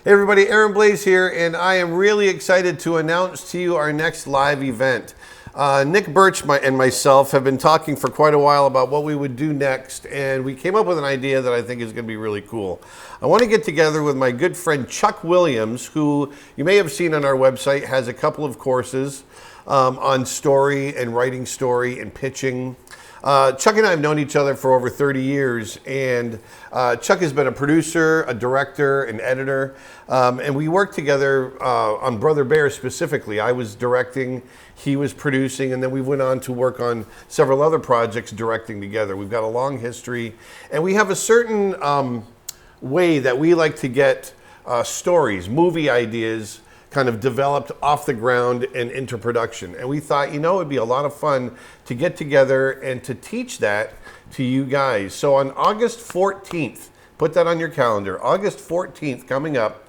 Hey everybody, Aaron Blaise here, and I am really excited to announce to you our next live event. Nick Birch and myself have been talking for quite a while about what we would do next, and we came up with an idea that I think is going to be really cool. I want to get together with my good friend Chuck Williams, who you may have seen on our website, has a couple of courses on story and writing story and pitching. Chuck and I have known each other for over 30 years, and Chuck has been a producer, a director, an editor, and we worked together on Brother Bear specifically. I was directing, he was producing, and then we went on to work on several other projects directing together. We've got a long history, and we have a certain way that we like to get stories, movie ideas, kind of developed off the ground and into production. And we thought, you know, it'd be a lot of fun to get together and to teach that to you guys. So on August 14th, put that on your calendar, August 14th coming up,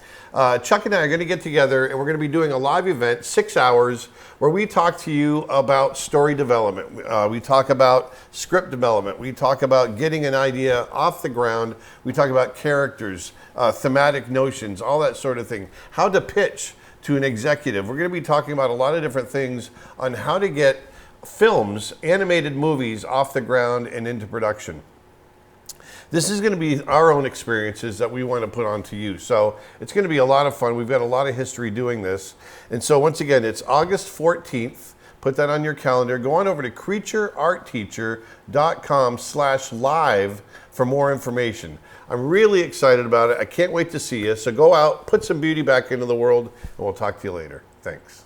Chuck and I are going to get together and we're going to be doing a live event, 6 hours, where we talk to you about story development. We talk about script development. We talk about getting an idea off the ground. We talk about characters, thematic notions, all that sort of thing. How to pitch to an executive. We're going to be talking about a lot of different things on how to get films, animated movies off the ground and into production. This is going to be our own experiences that we want to put on to you. So it's going to be a lot of fun. We've got a lot of history doing this. And so once again, it's August 14th. Put that on your calendar. Go on over to creatureartteacher.com/live for more information. I'm really excited about it. I can't wait to see you. So go out, put some beauty back into the world, and we'll talk to you later. Thanks.